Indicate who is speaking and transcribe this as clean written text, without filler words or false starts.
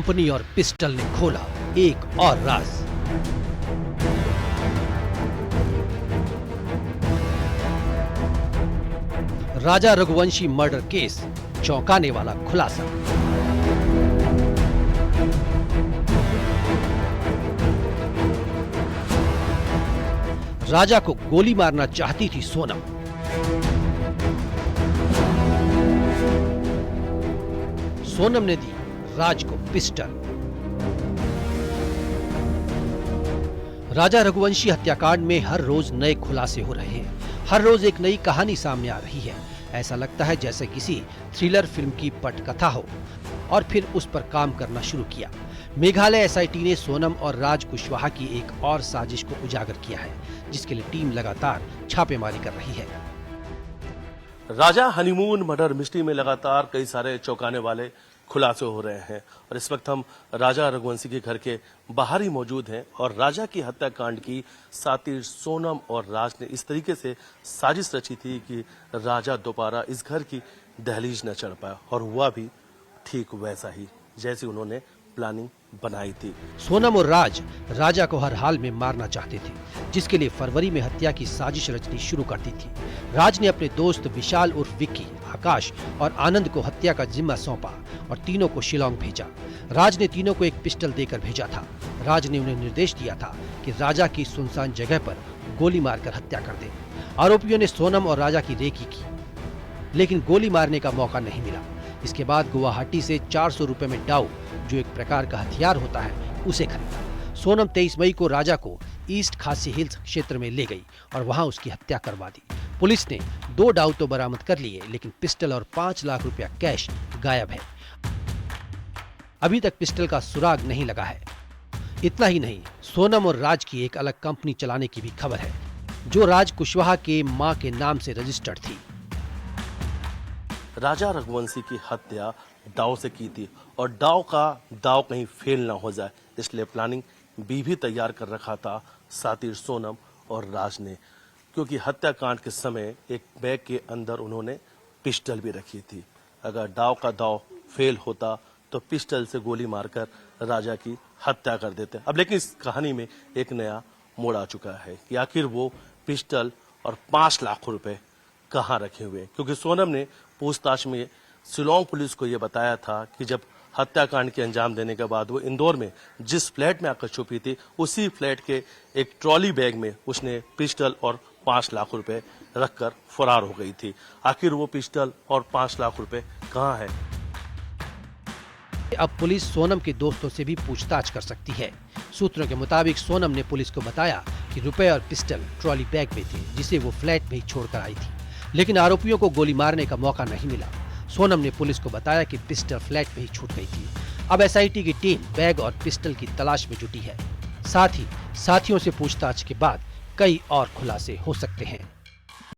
Speaker 1: Company और pistol ने खोला एक और राज। राजा रघुवंशी मर्डर केस, चौंकाने वाला खुलासा। राजा को गोली मारना चाहती थी सोनम। सोनम ने दी राज को पिस्टल। राजा रघुवंशी हत्याकांड में हर रोज नए खुलासे हो रहे हैं। हर रोज एक नई कहानी सामने आ रही है। ऐसा लगता है जैसे किसी थ्रिलर फिल्म की पटकथा हो और फिर उस पर काम करना शुरू किया। मेघालय एसआईटी ने सोनम और राज कुशवाहा की एक और साजिश को उजागर किया है, जिसके लिए टीम लगातार छापेमारी कर रही है।
Speaker 2: राजा हनीमून मर्डर मिस्ट्री में लगातार कई सारे चौंकाने वाले खुलासे हो रहे हैं और इस वक्त हम राजा रघुवंशी के घर के बाहर ही मौजूद हैं और राजा की हत्याकांड की साथी सोनम और राज ने इस तरीके से साजिश रची थी कि राजा दोबारा इस घर की दहलीज न चढ़ पाया और हुआ भी ठीक वैसा ही जैसी उन्होंने प्लानिंग बनाई थी।
Speaker 1: सोनम और राज राजा को हर हाल में मारना चाहते थे, जिसके लिए फरवरी में हत्या की साजिश रचनी शुरू कर दी थी। राज ने अपने दोस्त विशाल उर्फ विक्की, आकाश और आनंद को हत्या का जिम्मा सौंपा और तीनों को शिलोंग भेजा। राज ने तीनों को एक पिस्टल देकर भेजा था। राज ने उन्हें निर्देश दिया था कि राजा की सुनसान जगह पर गोली मारकर हत्या कर दे। आरोपियों ने सोनम और राजा की रेकी की, लेकिन गोली मारने का मौका नहीं मिला। इसके बाद गुवाहाटी से 400 रुपए में डाउ, जो एक प्रकार का हथियार होता है, उसे खरीदा। सोनम 23 मई को राजा को ईस्ट खासी हिल्स क्षेत्र में ले गई और वहां उसकी हत्या करवा दी। पुलिस ने 2 डाउ तो बरामद कर लिए, लेकिन पिस्टल और 5 लाख रुपया कैश गायब है। अभी तक पिस्टल का सुराग नहीं लगा है। इतना ही नहीं, सोनम और राज की एक अलग कंपनी चलाने की भी खबर है, जो राज कुशवाहा के मां के नाम से रजिस्टर्ड थी।
Speaker 2: राजा रघुवंशी की हत्या दाव से की थी और दाव कहीं फेल ना हो जाए, इसलिए प्लानिंग भी तैयार कर रखा था साथी सोनम और राज ने, क्योंकि हत्याकांड के समय एक बैग के अंदर उन्होंने पिस्टल भी रखी थी। अगर दाव फेल होता तो पिस्टल से गोली मारकर राजा की हत्या कर देते। अब लेकिन इस कहानी में एक नया मोड़ आ चुका है कि आखिर वो पिस्टल और 5 लाख रुपए कहाँ रखे हुए, क्योंकि सोनम ने पूछताछ में शिलोंग पुलिस को यह बताया था कि जब हत्याकांड के अंजाम देने के बाद वो इंदौर में जिस फ्लैट में आकर छुपी थी, उसी फ्लैट के एक ट्रॉली बैग में उसने पिस्टल और 5 लाख रुपए रखकर फरार हो गई थी। आखिर वो पिस्टल और 5 लाख रुपए कहाँ है?
Speaker 1: अब पुलिस सोनम के दोस्तों से भी पूछताछ कर सकती है। सूत्रों के मुताबिक सोनम ने पुलिस को बताया कि रुपए और पिस्टल ट्रॉली बैग में थे, जिसे वो फ्लैट में ही छोड़कर आई थी, लेकिन आरोपियों को गोली मारने का मौका नहीं मिला। सोनम ने पुलिस को बताया कि पिस्टल फ्लैट में ही छूट गई थी। अब एसआईटी की टीम बैग और पिस्टल की तलाश में जुटी है। साथ ही साथियों से पूछताछ के बाद कई और खुलासे हो सकते हैं।